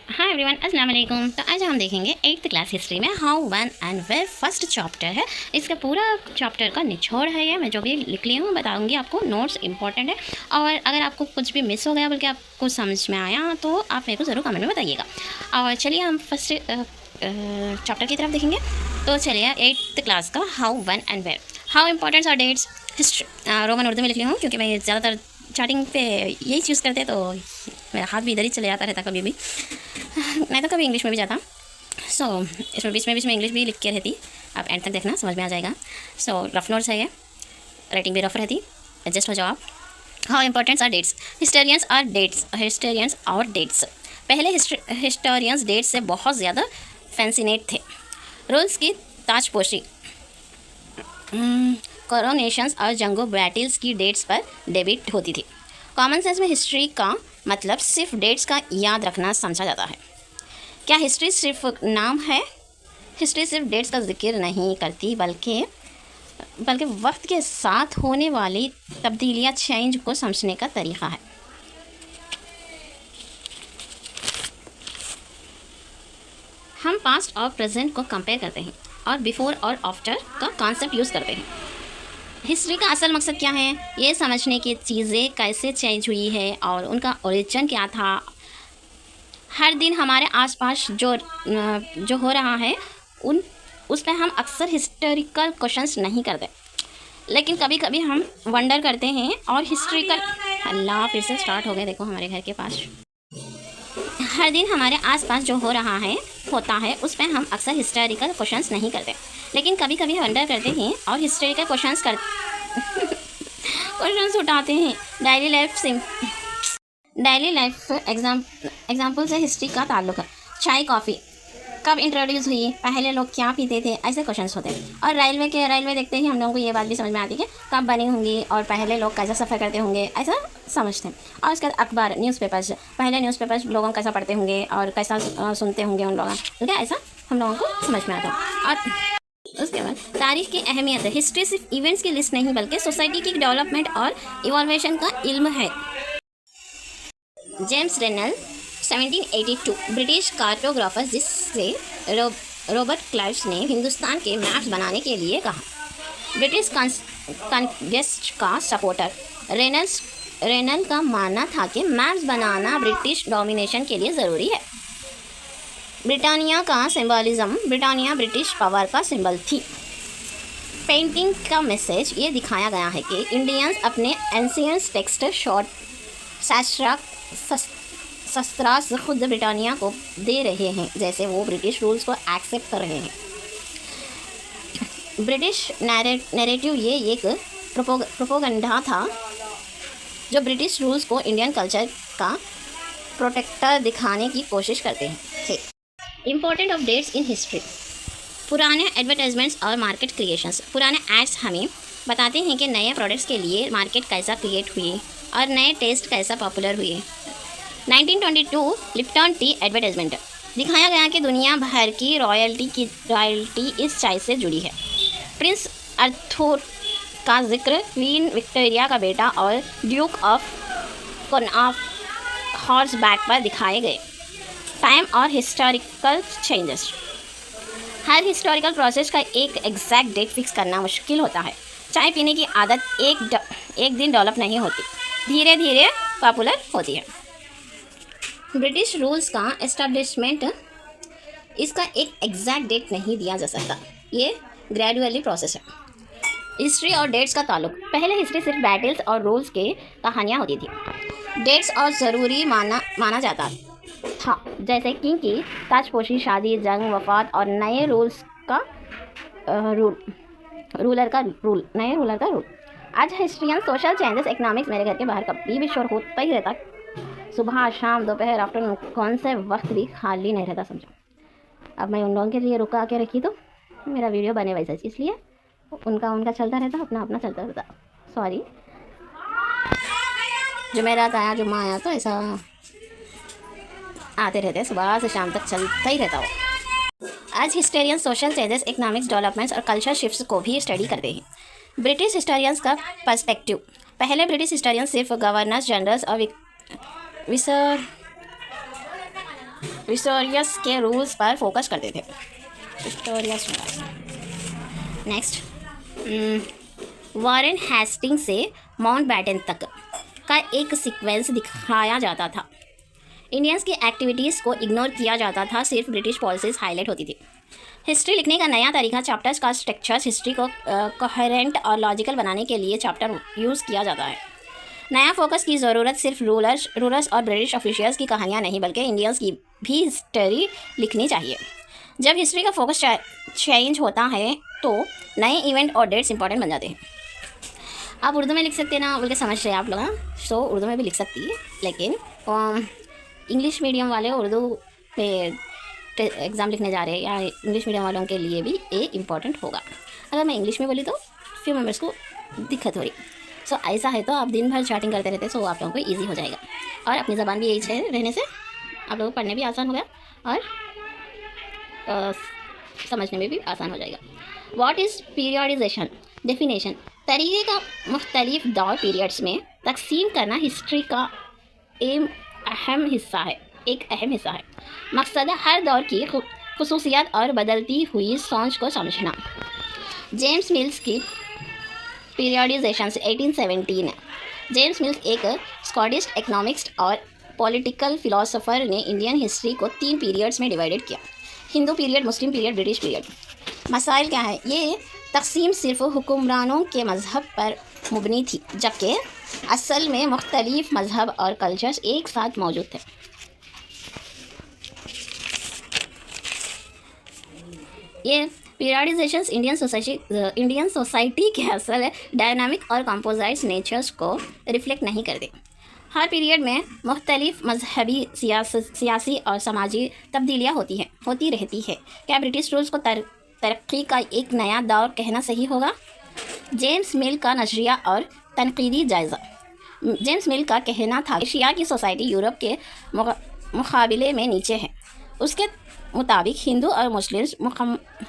Hi everyone, अस्सलाम वालेकुम। तो आज हम देखेंगे 8th क्लास हिस्ट्री में how when and where first chapter है। इसका पूरा चैप्टर का निचोड़ है ये। मैं जो भी लिख ली हूँ बताऊँगी आपको। नोट्स इंपॉर्टेंट है और अगर आपको कुछ भी मिस हो गया बल्कि आपको समझ में आया तो आप मेरे को ज़रूर कमेंट में बताइएगा। और चलिए हम फर्स्ट चैप्टर की तरफ देखेंगे। तो चलिए 8th क्लास का how when and where. How importants are dates history. Roman Urdu में लिख ली हूँ क्योंकि मैं ज़्यादातर चार्टिंग पे यही चूज़ करते तो मेरा हाथ भी इधर ही चले जाता रहता कभी भी, नहीं तो कभी इंग्लिश में भी जाता। इसमें बीच में इंग्लिश भी लिख के रहती। आप एंड तक देखना, समझ में आ जाएगा। रफ नोट्स है ये, राइटिंग भी रफ रहती, एडजस्ट हो जाओ आप। How importants are dates. Historians और डेट्स। पहले हिस्टोरियंस डेट्स से बहुत ज़्यादा फैंसिनेट थे। रूल्स की ताजपोशी, कोरोनेशंस और जंगो बैटल्स की डेट्स पर डेबिट होती थी। कॉमन सेंस में हिस्ट्री का मतलब सिर्फ डेट्स का याद रखना समझा जाता है। क्या हिस्ट्री सिर्फ नाम है? हिस्ट्री सिर्फ डेट्स का जिक्र नहीं करती बल्कि वक्त के साथ होने वाली तब्दीलियाँ, चेंज को समझने का तरीका है। हम पास्ट और प्रेजेंट को कंपेयर करते हैं और बिफोर और आफ्टर का कॉन्सेप्ट यूज़ करते हैं। हिस्ट्री का असल मकसद क्या है? ये समझने की चीज़ें कैसे चेंज हुई है और उनका ओरिजिन क्या था। हर दिन हमारे आसपास जो हो रहा है उस पर हम अक्सर हिस्टोरिकल क्वेश्चंस नहीं करते, लेकिन कभी कभी हम वंडर करते हैं और हिस्ट्रिकल अल्लाह फिर से स्टार्ट हो गए। देखो हमारे घर के पास। हर दिन हमारे आसपास जो हो रहा है होता है उस पर हम अक्सर हिस्टोरिकल क्वेश्चंस नहीं करते, लेकिन कभी कभी वंडर करते हैं और हिस्टोरिकल क्वेश्चंस उठाते हैं। डेली लाइफ एग्जाम्पल से हिस्ट्री का ताल्लुक है। चाय कॉफ़ी कब इंट्रोड्यूस हुई, पहले लोग क्या पीते थे, ऐसे क्वेश्चंस होते हैं। और रेलवे देखते ही हम लोगों को ये बात भी समझ में आती है कि कब बनी होंगी और पहले लोग कैसा सफ़र करते होंगे, ऐसा समझते हैं। और उसके बाद अखबार, न्यूज़पेपर्स, पहले न्यूज़पेपर्स लोगों कैसा पढ़ते होंगे और कैसा सुनते होंगे उन लोग, ठीक है, ऐसा हम लोगों को समझ में आता है। और उसके बाद तारीख की अहमियत है। हिस्ट्री सिर्फ इवेंट्स की लिस्ट नहीं बल्कि सोसाइटी की डेवलपमेंट और इवॉल्वेशन का इल्म है। जेम्स रेनल 1782 ब्रिटिश कार्टोग्राफर, जिससे रॉबर्ट क्लाइव्स ने हिंदुस्तान के मैप्स बनाने के लिए कहा। ब्रिटिश कॉन्क्वेस्ट का सपोर्टर रेनल का मानना था कि मैप्स बनाना ब्रिटिश डोमिनेशन के लिए ज़रूरी है। ब्रिटानिया का सिंबलिज्म, ब्रिटानिया ब्रिटिश पावर का सिंबल थी। पेंटिंग का मैसेज ये दिखाया गया है कि इंडियंस अपने एंशियंट टेक्स्ट शस्त्रास्त्र खुद ब्रिटानिया को दे रहे हैं, जैसे वो ब्रिटिश रूल्स को एक्सेप्ट कर रहे हैं। ब्रिटिश नैरेटिव ये एक प्रोपोगंडा था जो ब्रिटिश रूल्स को इंडियन कल्चर का प्रोटेक्टर दिखाने की कोशिश करते थे। Important of dates in history. पुराने एडवर्टाइजमेंट्स और मार्केट क्रिएशंस। पुराने एड्स हमें बताते हैं कि नए प्रोडक्ट्स के लिए मार्केट कैसा क्रिएट हुई और नए टेस्ट कैसा पॉपुलर हुए। 1922 लिप्टन टी एडवर्टाइजमेंट दिखाया गया कि दुनिया भर की रॉयल्टी इस चाय से जुड़ी है। प्रिंस अर्थर का जिक्र क्वीन विक्टोरिया का बेटा और ड्यूक ऑफ कॉर्नवॉल हॉर्सबैक पर दिखाए गए। टाइम और हिस्टोरिकल चेंजेस। हर हिस्टोरिकल प्रोसेस का एक एग्जैक्ट डेट फिक्स करना मुश्किल होता है। चाय पीने की आदत एक दिन डेवलप नहीं होती, धीरे धीरे पॉपुलर होती है। ब्रिटिश रूल्स का एस्टैब्लिशमेंट, इसका एक एग्जैक्ट डेट नहीं दिया जा सकता, ये ग्रेजुअली प्रोसेस है। हिस्ट्री और डेट्स का ताल्लुक। पहले हिस्ट्री सिर्फ बैटल्स और रूल्स के कहानियाँ होती थी। डेट्स और ज़रूरी माना जाता था, जैसे किंग की ताजपोशी, शादी, जंग, वफात और नए रूल्स का रूलर का रूल। आज हिस्ट्रियन सोशल चेंजेस, इकोनॉमिक्स, मेरे घर के बाहर कभी भी शोर होता ही रहता, सुबह शाम दोपहर आफ्टरनून, कौन से वक्त भी खाली नहीं रहता समझो। अब मैं उन लोगों के लिए रुका के रखी तो मेरा वीडियो बने वैसे, इसलिए उनका चलता रहता, अपना चलता रहता। सॉरी, जुमेरात आया, जुम्मा आया तो ऐसा आते रहते, सुबह से शाम तक चलता ही रहता हो। आज historian social changes, economics developments और कल्चर शिफ्ट्स को भी स्टडी करते हैं। ब्रिटिश हिस्टोरियंस का पर्सपेक्टिव। पहले ब्रिटिश हिस्टोरियंस सिर्फ गवर्नर्स जनरल्स और विक्टोरियस के रूल्स पर फोकस करते थे। विक्टोरियस। नेक्स्ट, वॉरेन हेस्टिंग्स से माउंटबैटन तक का एक सीक्वेंस दिखाया जाता था। इंडियंस की एक्टिविटीज़ को इग्नोर किया जाता था, सिर्फ ब्रिटिश पॉलिसीज हाईलाइट होती थी। हिस्ट्री लिखने का नया तरीका, चैप्टर्स का स्ट्रक्चर्स हिस्ट्री को कोहेरेंट और लॉजिकल बनाने के लिए चैप्टर यूज़ किया जाता है। नया फोकस की ज़रूरत सिर्फ रूलर्स और ब्रिटिश ऑफिशियल्स की कहानियाँ नहीं बल्कि इंडियंस की भी हिस्ट्री लिखनी चाहिए। जब हिस्ट्री का फोकस चेंज होता है तो नए इवेंट और डेट्स इंपॉर्टेंट बन जाते हैं। आप उर्दू में लिख सकते हैं ना, बोल के समझ रहे हैं आप लोग, हाँ। सो उर्दू में भी लिख सकती है, लेकिन इंग्लिश मीडियम वाले उर्दू पे एग्ज़ाम लिखने जा रहे हैं या इंग्लिश मीडियम वालों के लिए भी ये इम्पॉर्टेंट होगा। अगर मैं इंग्लिश में बोली तो फ्यू मेंबर्स को दिक्कत हो रही। सो ऐसा है तो आप दिन भर चैटिंग करते रहते, सो आप लोगों को ईजी हो जाएगा और अपनी ज़बान भी यही है रहने से आप लोगों को पढ़ने भी आसान हो गया और समझने में भी आसान हो जाएगा। What is पीरियडिजेशन? डेफिनेशन, तरीके का मुख्तलिफ दौर पीरियड्स में तकसीम करना हिस्ट्री का एक अहम हिस्सा है। मकसद हर दौर की खुसूसियात और बदलती हुई सोच को समझना। जेम्स मिल्स की पीरियडिजेशन से 1817 है। जेम्स मिल्स एक स्कॉटिश इकोनॉमिस्ट और पॉलिटिकल फिलोसोफर ने इंडियन हिस्ट्री को 3 पीरियड्स में डिवाइडेड किया: हिंदू पीरियड, मुस्लिम पीरियड, ब्रिटिश पीरियड। मसाइल क्या है? ये तकसीम सिर्फ हुक्मरानों के मज़हब पर मुबनी थी, जबकि असल में मुख्तलिफ मज़हब और कल्चर्स एक साथ मौजूद थे। ये पीरियडिजेशंस इंडियन सोसाइटी के असल डायनामिक और कंपोजिट नेचर्स को रिफ्लेक्ट नहीं करते। हर पीरियड में मुख्तलिफ मजहबी, सियासी और समाजी तब्दीलियाँ होती रहती है। क्या ब्रिटिश रूल्स को तरक्की का एक नया दौर कहना सही होगा? जेम्स मिल का नज़रिया और तनकीदी जायज़ा। जेम्स मिल का कहना था एशिया की सोसाइटी यूरोप के मुकाबले में नीचे है। उसके मुताबिक हिंदू और मुस्लिम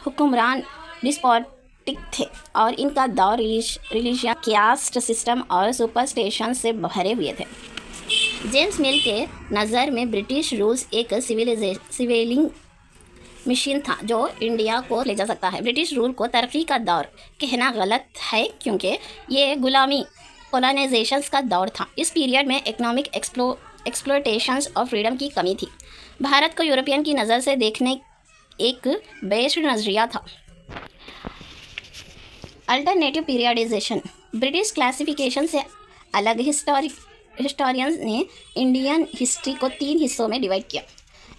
हुक्मरान डिस्पोटिक थे और इनका दौर रिलीजियन, कास्ट सिस्टम और सुपरस्टिशन से भरे हुए थे। जेम्स मिल के नज़र में ब्रिटिश रूल्स एक सिविलिंग मिशन था जो इंडिया को ले जा सकता है। ब्रिटिश रूल को तरक्की का दौर कहना गलत है क्योंकि ये गुलामी, कॉलोनाइजेशंस का दौर था। इस पीरियड में इकोनॉमिक एक्सप्लोटेशंस और फ्रीडम की कमी थी। भारत को यूरोपियन की नज़र से देखने एक बेस्ड नज़रिया था। अल्टरनेटिव पीरियडिजेशन, ब्रिटिश क्लासिफिकेशन से अलग हिस्टोरियंस ने इंडियन हिस्ट्री को 3 हिस्सों में डिवाइड किया: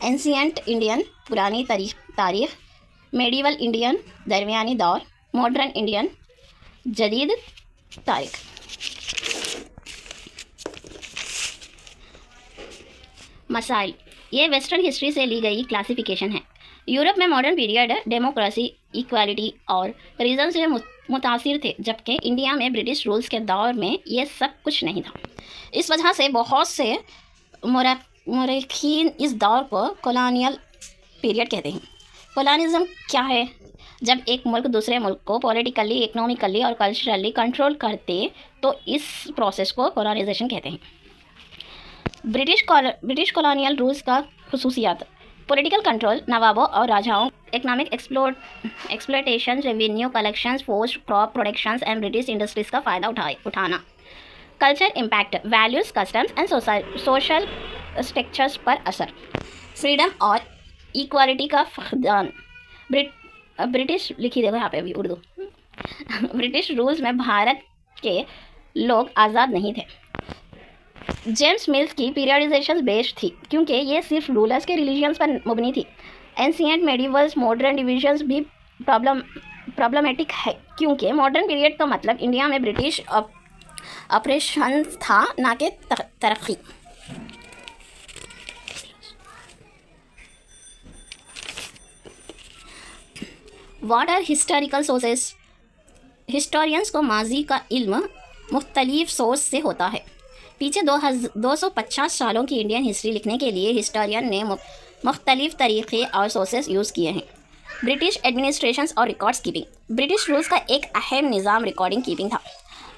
एंशिएंट इंडियन, पुरानी तारीख; मेडिवल इंडियन, दरमियानी दौर; मॉडर्न इंडियन, जदीद तारीख। मसाइल, ये वेस्टर्न हिस्ट्री से ली गई क्लासिफिकेशन है। यूरोप में मॉडर्न पीरियड डेमोक्रेसी, इक्वालिटी और रीजन से मुतासिर थे, जबकि इंडिया में ब्रिटिश रूल्स के दौर में ये सब कुछ नहीं था। इस वजह से बहुत से मुरखीन इस दौर को कॉलोनियल पीरियड कहते हैं। कॉलोनिज्म क्या है? जब एक मुल्क दूसरे मुल्क को पॉलिटिकली, इकोनॉमिकली और कल्चरली कंट्रोल करते तो इस प्रोसेस को कॉलोनाइजेशन कहते हैं। ब्रिटिश कॉलोनियल रूल्स का खुसूसियात: पॉलिटिकल कंट्रोल, नवाबों और राजाओं; economic exploitation, revenue collections, forced crop productions and British industries का फ़ायदा उठाना। Culture impact, values, customs and social structures पर असर। फ्रीडम और इक्वालिटी का फक़दान। ब्रिटिश लिखी देखो यहाँ पे भी उर्दू। ब्रिटिश रूल्स में भारत के लोग आज़ाद नहीं थे। जेम्स मिल्स की पीरियडिजेशन बेस्ड थी क्योंकि ये सिर्फ रूलर्स के रिलीजियंस पर मुबनी थी। एंशिएंट, मेडिवल्स, मॉडर्न डिविजन्स भी प्रॉब्लमेटिक है क्योंकि मॉडर्न पीरियड का मतलब इंडिया में ब्रिटिश ऑपरेशन था, ना कि तरक्की। What are historical sources? Historians को माजी का इल्म मुख्तलिफ सोर्स से होता है। पीछे 250 सालों की इंडियन हिस्ट्री लिखने के लिए हिस्टोरियन ने मुख्तलिफ तरीक़े और सोर्सेस यूज़ किए हैं। ब्रिटिश एडमिनिस्ट्रेशंस और रिकॉर्ड्स कीपिंग, ब्रिटिश रूल्स का एक अहम निज़ाम रिकॉर्डिंग कीपिंग था।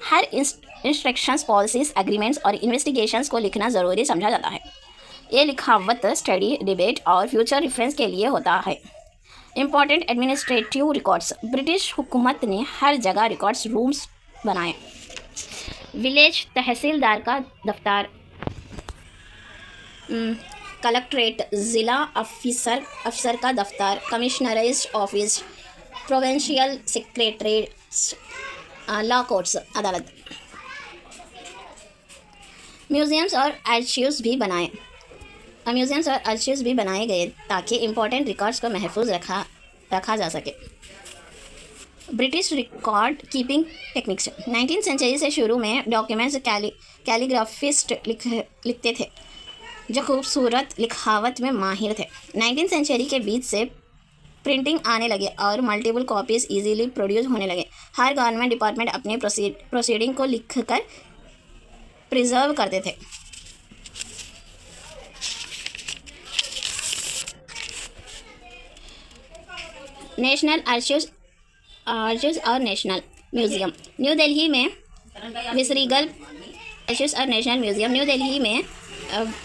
हर इंस्ट्रक्शंस, पॉलिसीज़, एग्रीमेंट्स और इन्वेस्टिगेशंस को लिखना ज़रूरी समझा जाता है। ये लिखावत स्टडी, डिबेट और फ्यूचर रेफरेंस के लिए होता है। Important administrative records. ब्रिटिश हुकूमत ने हर जगह रिकॉर्ड्स रूम्स बनाए। विलेज तहसीलदार का दफ्तर, कलेक्ट्रेट, ज़िला अफसर का दफ्तर, commissionerate office, provincial secretariats, law courts, अदालत। म्यूज़ियम्स और आर्शीव्स भी बनाए गए ताकि इम्पोर्टेंट रिकॉर्ड्स को महफूज रखा जा सके। British record keeping techniques. 19th century से शुरू में डॉक्यूमेंट्स कैलीग्राफिस्ट लिखते थे जो खूबसूरत लिखावत में माहिर थे। 19th सेंचुरी के बीच से प्रिंटिंग आने लगे और मल्टीपल कॉपीज़ इजीली प्रोड्यूस होने लगे। हर गवर्नमेंट डिपार्टमेंट अपने प्रोसीडिंग को लिखकर प्रिजर्व करते थे। नेशनल आर्शीव्स और नेशनल म्यूज़ियम। न्यू दिल्ली में विसरीगल आर्शीव्स और नेशनल म्यूज़ियम न्यू दिल्ली में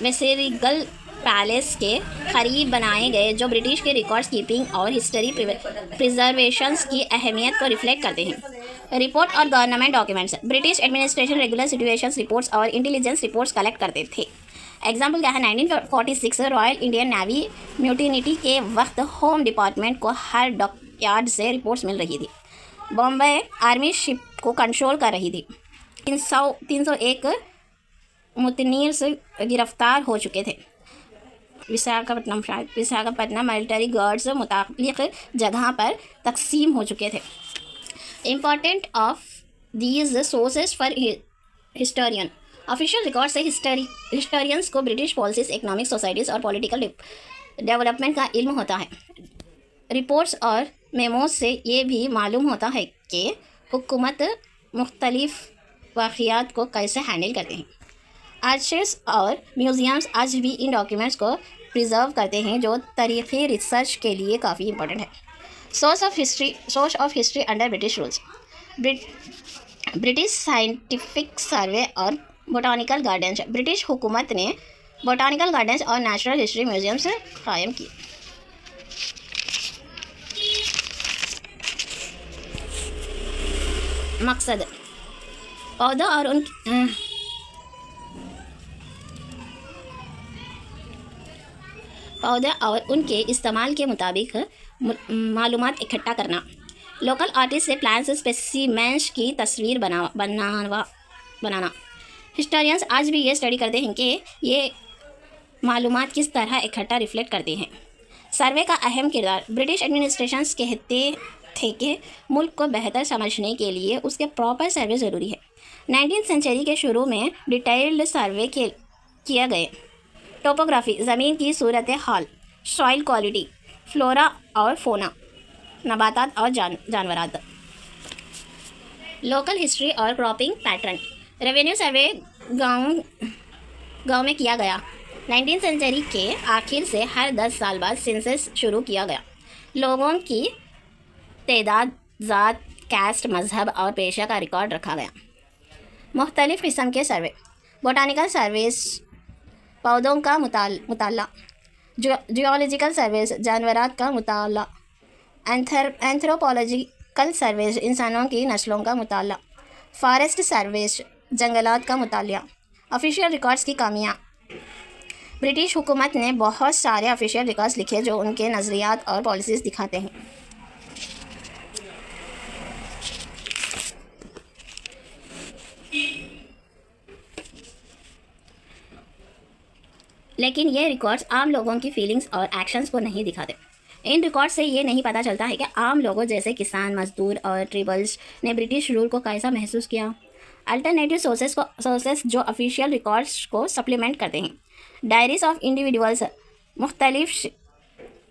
विसरीगल पैलेस के करीब बनाए गए जो ब्रिटिश के रिकॉर्ड्स कीपिंग और हिस्ट्री प्रिजर्वेशंस की अहमियत को रिफ्लेक्ट करते हैं। रिपोर्ट और government documents. British administration regular situations reports और इंटेलिजेंस रिपोर्ट्स कलेक्ट करते थे। एग्जाम्पल क्या है? 1946 रॉयल इंडियन नेवी म्यूटिनिटी के वक्त होम डिपार्टमेंट को हर डॉकयार्ड से रिपोर्ट्स मिल रही थी। बॉम्बे आर्मी शिप को कंट्रोल कर रही थी। 301 मुतनीर से गिरफ्तार हो चुके थे। विशाखापट्टनम मिलिट्री गार्ड्स मुतालिक जगह पर तकसीम हो चुके थे। Important of these sources for historian. Official record से हिस्टोरियंस को ब्रिटिश पॉलिसीज, इकोनॉमिक, सोसाइटीज़ और पॉलिटिकल डेवलपमेंट का इल्म होता है। रिपोर्ट्स और मेमोज से ये भी मालूम होता है कि हुकूमत मुख्तलिफ वाक़ियात को कैसे हैंडल करते हैं। आर्शीव्स और म्यूज़ियम्स आज भी इन डॉक्यूमेंट्स को प्रिजर्व करते हैं जो तारीख़ी रिसर्च के लिए काफ़ी इंपॉर्टेंट है। Source of history under British rules. British scientific survey और बोटानिकल गार्डन्स। ब्रिटिश हुकूमत ने बोटानिकल गार्डन्स और नेचुरल हिस्ट्री म्यूज़ियम्स कायम किए। मकसद पौधे और उनके इस्तेमाल के मुताबिक मालूमात इकट्ठा करना। लोकल आर्टिस्ट से प्लांट्स स्पेसिमेंस की तस्वीर बनाना। हिस्टोरियंस आज भी ये स्टडी करते हैं कि ये मालूमात किस तरह इकट्ठा रिफ्लेक्ट करते हैं। सर्वे का अहम किरदार। ब्रिटिश एडमिनिस्ट्रेशंस कहते थे कि मुल्क को बेहतर समझने के लिए उसके प्रॉपर सर्वे ज़रूरी है। 19th सेंचुरी के शुरू में डिटेल्ड सर्वे किया गए। टोपोग्राफी, ज़मीन की सूरत हाल, सॉइल क्वालिटी, फ्लोरा और फोना, नबातात और जानवरात। लोकल हिस्ट्री और क्रॉपिंग पैटर्न। रेवेन्यू सर्वे गांव में किया गया। 19th सेंचुरी के आखिर से हर 10 साल बाद सेंसस शुरू किया गया। लोगों की तादाद, ज़ात, कास्ट, मजहब और पेशा का रिकॉर्ड रखा गया। मुख्तलिफ़ किस्म के सर्वे। बोटानिकल सर्वेस, पौधों का मुताला। जियोलॉजिकल सर्वेस, जानवरात का मुताला। एंथ्रोपोलॉजिकल सर्वेस, इंसानों की नस्लों का मुताला। फॉरेस्ट सर्वेस, जंगलात का मुताला। ऑफिशियल रिकॉर्ड्स की कमियाँ। ब्रिटिश हुकूमत ने बहुत सारे ऑफिशियल रिकॉर्ड्स लिखे जो उनके नज़रियात और पॉलिसीज़ दिखाते हैं। लेकिन ये रिकॉर्ड्स आम लोगों की फीलिंग्स और एक्शंस को नहीं दिखाते। इन रिकॉर्ड से ये नहीं पता चलता है कि आम लोगों जैसे किसान, मजदूर और ट्रिबल्स ने ब्रिटिश रूल को कैसा महसूस किया। अल्टरनेटिव सोर्सेस जो ऑफिशियल रिकॉर्ड्स को सप्लीमेंट करते हैं। डायरीज ऑफ इंडिविजुअल्स, मुख्तलिफ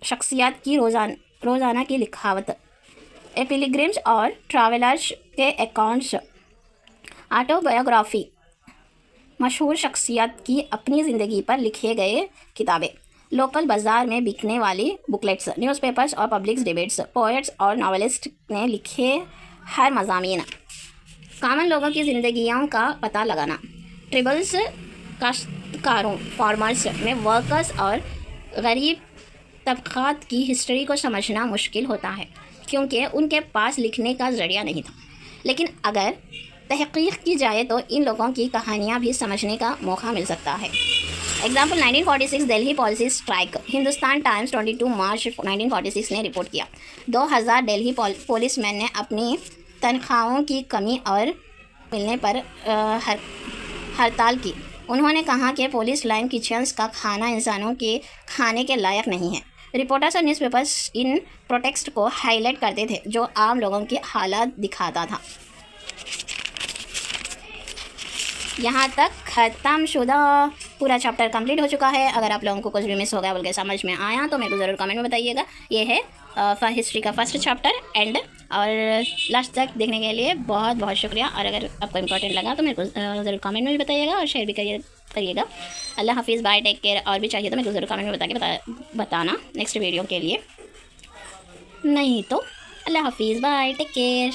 शख्सियात की रोज़ाना की लिखावत। पिलग्रिम्स और ट्रैवलर्स के अकाउंट्स। ऑटोबायोग्राफी, मशहूर शख्सियत की अपनी ज़िंदगी पर लिखे गए किताबें। लोकल बाज़ार में बिकने वाली बुकलेट्स। न्यूज़पेपर्स और पब्लिक डिबेट्स। पोएट्स और नॉवेलिस्ट ने लिखे हर मज़ामीन। कॉमन लोगों की ज़िंदगियों का पता लगाना। ट्रिबल्स कारों फार्मर्स में वर्कर्स और गरीब तबक़ात की हिस्ट्री को समझना मुश्किल होता है क्योंकि उनके पास लिखने का ज़रिया नहीं था। लेकिन अगर तहक़ीक़ की जाए तो इन लोगों की कहानियाँ भी समझने का मौका मिल सकता है। Example 1946 Delhi policy strike. Hindustan times 22 मार्च 1946 ने रिपोर्ट किया 2000 दिल्ली पुलिसमैन ने अपनी तनख्वाहों की कमी और मिलने पर हड़ताल की। उन्होंने कहा कि पुलिस लाइन किचन्स का खाना इंसानों के खाने के लायक नहीं है। रिपोर्टर्स और न्यूज़पेपर्स इन प्रोटेस्ट को हाईलाइट करते थे जो आम लोगों की हालत दिखाता था। यहाँ तक ख़त्म शुदा पूरा चैप्टर कंप्लीट हो चुका है। अगर आप लोगों को कुछ भी मिस हो गया बोल के समझ में आया तो मेरे को ज़रूर कमेंट में बताइएगा। ये है हिस्ट्री का फर्स्ट चैप्टर एंड, और लास्ट तक देखने के लिए बहुत बहुत शुक्रिया। और अगर आपको इम्पोर्टेंट लगा तो मेरे को ज़रूर कमेंट में भी बताइएगा और शेयर भी करिएगा। अल्लाह हाफिज़, बाय, टेक केयर। और भी चाहिए तो मेरे को ज़रूर कमेंट में बताना नेक्स्ट वीडियो के लिए। नहीं तो अल्लाह हाफिज़, बाय, टेक केयर।